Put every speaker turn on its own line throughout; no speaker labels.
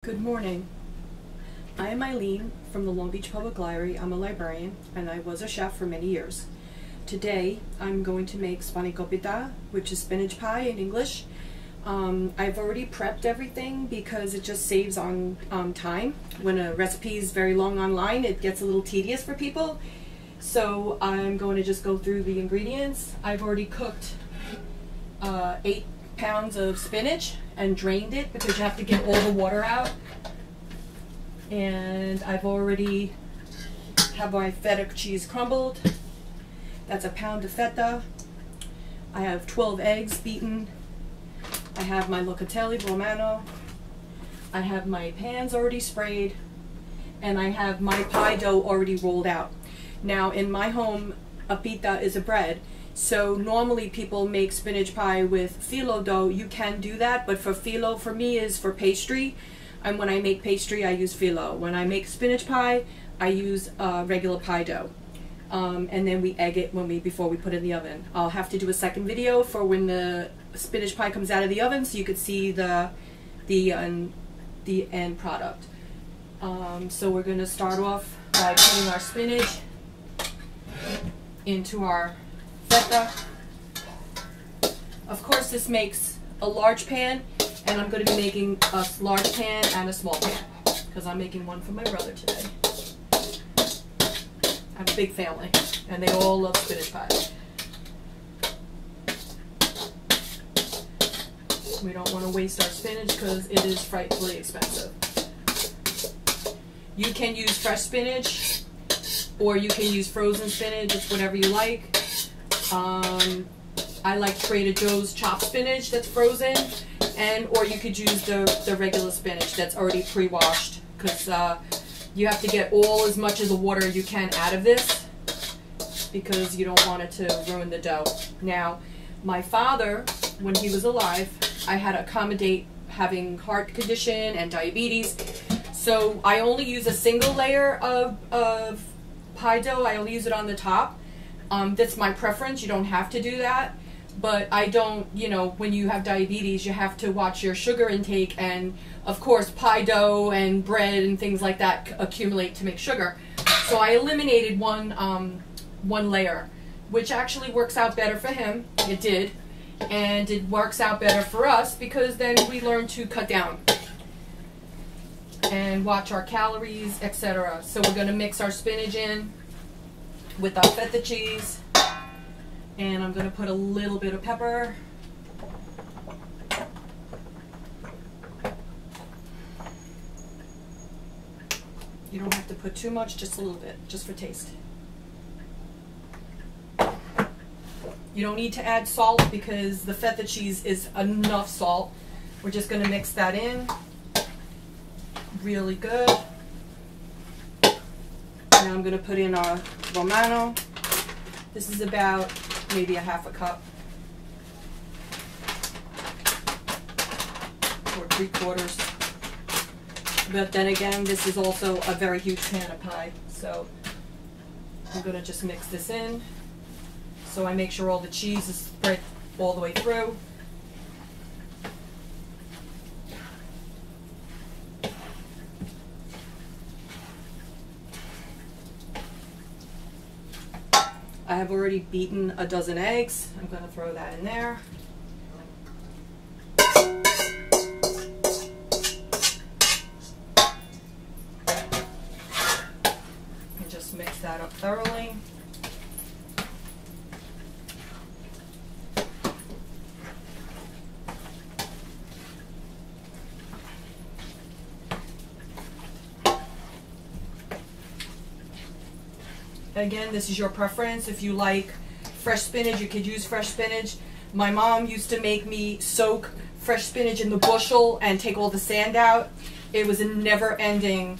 Good morning. I am Eileen from the Long Beach Public Library. I'm a librarian and I was a chef for many years. Today I'm going to make Spanakopita, which is spinach pie in English. I've already prepped everything because it just saves on time. When a recipe is very long online, it gets a little tedious for people. So I'm going to just go through the ingredients. I've already cooked 8 pounds of spinach and drained it because you have to get all the water out. And I've already have my feta cheese crumbled. That's a pound of feta. I have 12 eggs beaten. I have my locatelli romano. I have my pans already sprayed. And I have my pie dough already rolled out. Now in my home, a pita is a bread. So normally people make spinach pie with phyllo dough. You can do that, but for phyllo, for me, is for pastry. And when I make pastry, I use phyllo. When I make spinach pie, I use regular pie dough. And then we egg it before we put it in the oven. I'll have to do a second video for when the spinach pie comes out of the oven, so you could see the end product. So we're going to start off by putting our spinach into our feta. Of course, this makes a large pan, and I'm going to be making a large pan and a small pan because I'm making one for my brother today. I have a big family, and they all love spinach pie. We don't want to waste our spinach because it is frightfully expensive. You can use fresh spinach, or you can use frozen spinach. It's whatever you like. I like Trader Joe's chopped spinach that's frozen, or you could use the regular spinach that's already pre-washed, because you have to get as much of the water you can out of this because you don't want it to ruin the dough. Now, my father, when he was alive, I had to accommodate having heart condition and diabetes, so I only use a single layer of pie dough. I only use it on the top. That's my preference. You don't have to do that. But I don't, when you have diabetes, you have to watch your sugar intake, and of course pie dough and bread and things like that accumulate to make sugar. So I eliminated one layer, which actually works out better for him. It did. And it works out better for us because then we learn to cut down and watch our calories, etc. So we're going to mix our spinach in with our feta cheese. And I'm going to put a little bit of pepper. You don't have to put too much, just a little bit, just for taste. You don't need to add salt because the feta cheese is enough salt. We're just going to mix that in really good. Now I'm going to put in our romano. This is about maybe a half a cup or 3/4. But then again, this is also a very huge pan of pie, so I'm going to just mix this in so I make sure all the cheese is spread all the way through. I have already beaten a dozen eggs. I'm going to throw that in there. And just mix that up thoroughly. Again, this is your preference. If you like fresh spinach, you could use fresh spinach. My mom used to make me soak fresh spinach in the bushel and take all the sand out. It was a never-ending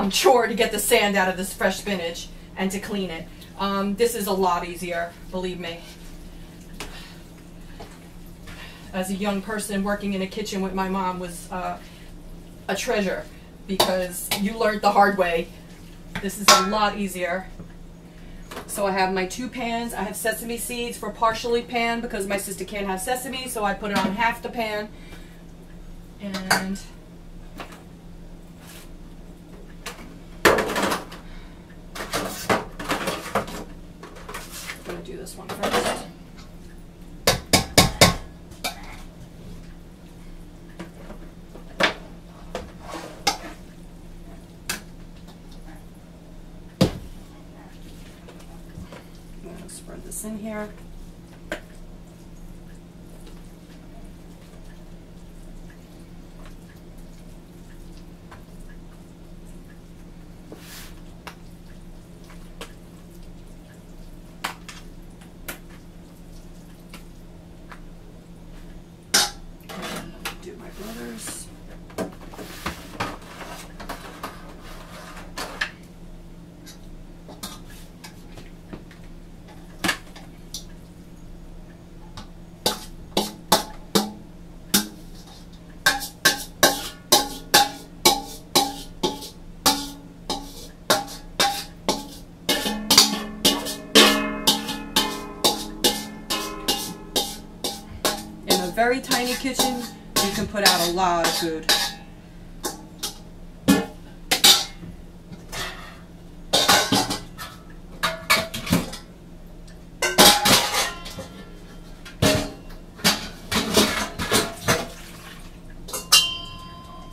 chore to get the sand out of this fresh spinach and to clean it. This is a lot easier, believe me. As a young person, working in a kitchen with my mom was a treasure because you learned the hard way. This is a lot easier. So I have my 2 pans. I have sesame seeds for partially pan because my sister can't have sesame, so I put it on half the pan. And this in here. Do my butters. In a very tiny kitchen, you can put out a lot of food.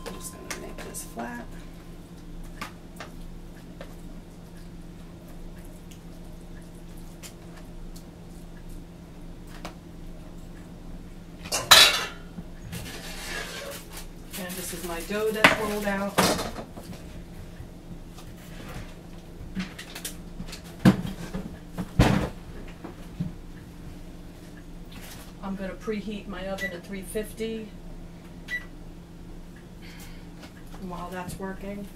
I'm just going to make this flat. And this is my dough that's rolled out. I'm going to preheat my oven at 350. And while that's working,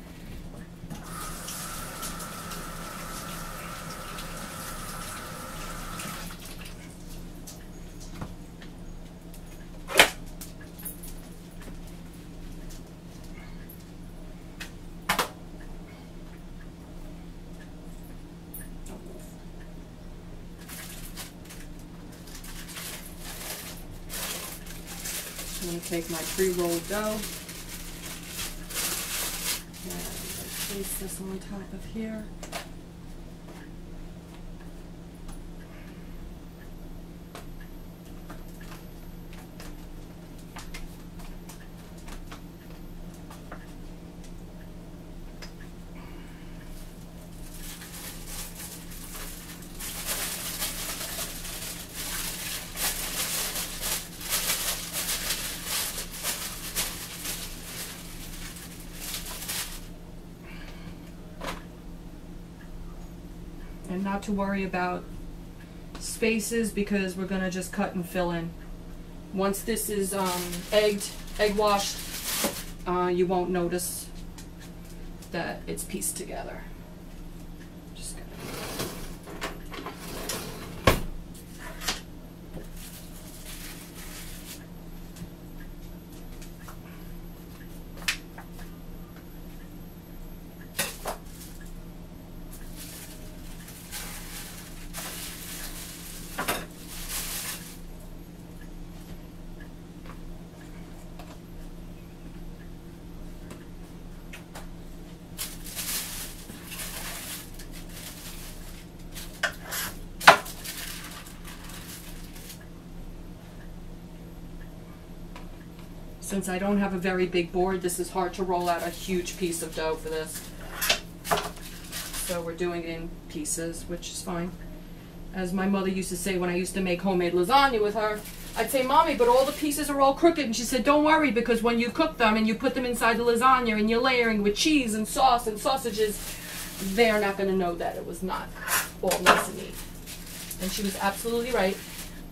I'm going to take my pre-rolled dough and place this on top of here. And not to worry about spaces because we're going to just cut and fill in. Once this is egg washed, you won't notice that it's pieced together. Just gonna Since I don't have a very big board, this is hard to roll out a huge piece of dough for this. So we're doing it in pieces, which is fine. As my mother used to say when I used to make homemade lasagna with her, I'd say, "Mommy, but all the pieces are all crooked." And she said, "Don't worry, because when you cook them and you put them inside the lasagna and you're layering with cheese and sauce and sausages, they're not going to know that it was not all nice and neat." And she was absolutely right.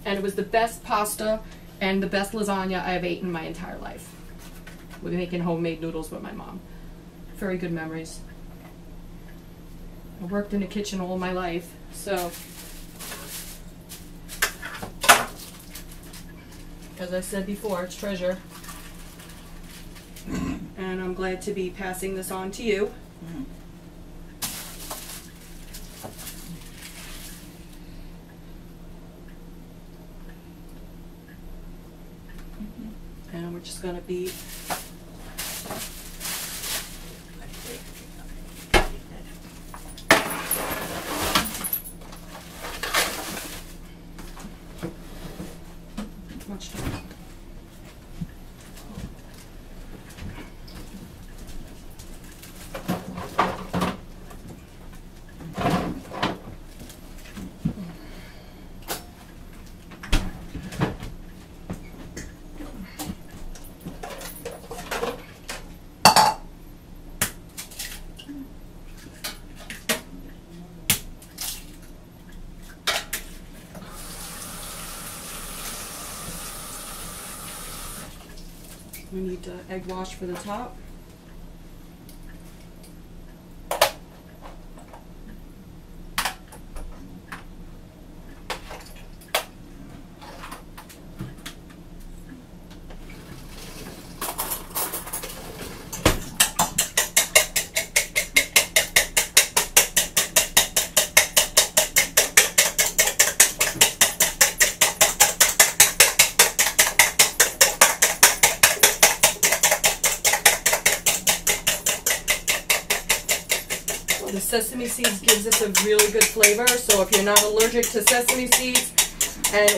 And it was the best pasta and the best lasagna I've eaten in my entire life. We've been making homemade noodles with my mom. Very good memories. I worked in the kitchen all my life, so as I said before, it's treasure. And I'm glad to be passing this on to you. And we're just going to be much time. We need the egg wash for the top. The sesame seeds gives us a really good flavor, so if you're not allergic to sesame seeds,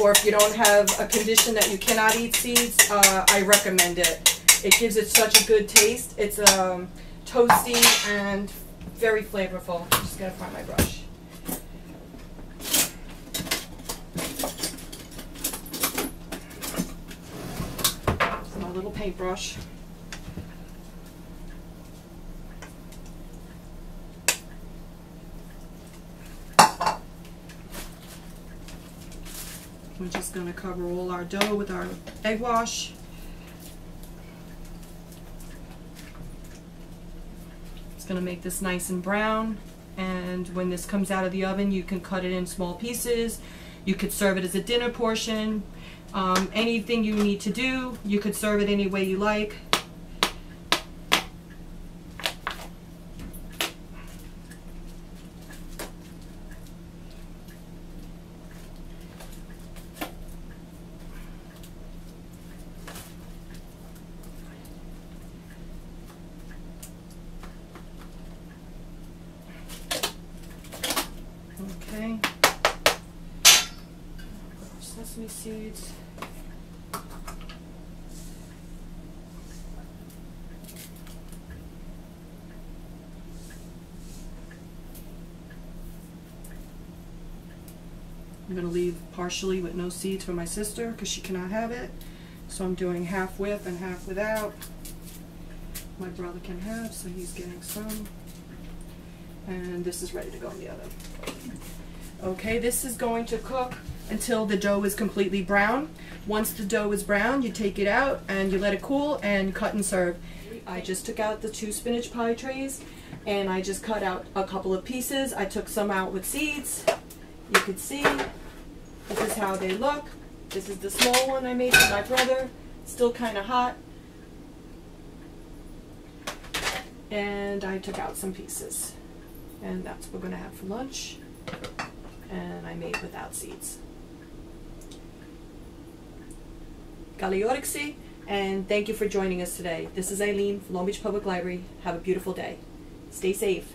or if you don't have a condition that you cannot eat seeds, I recommend it. It gives it such a good taste. It's toasty and very flavorful. I'm just gotta find my brush. It's my little paintbrush. We're just going to cover all our dough with our egg wash. It's going to make this nice and brown, and when this comes out of the oven you can cut it in small pieces. You could serve it as a dinner portion. Anything you need to do, you could serve it any way you like. Okay, sesame seeds. I'm going to leave partially with no seeds for my sister because she cannot have it. So I'm doing half with and half without. My brother can have, so he's getting some. And this is ready to go in the oven. Okay, this is going to cook until the dough is completely brown. Once the dough is brown, you take it out and you let it cool and cut and serve. I just took out the 2 spinach pie trays and I just cut out a couple of pieces. I took some out with seeds. You could see this is how they look. This is the small one I made for my brother. Still kind of hot. And I took out some pieces. And that's what we're going to have for lunch. And I made without seeds. Galiorixi, and thank you for joining us today. This is Eileen from Long Beach Public Library. Have a beautiful day. Stay safe.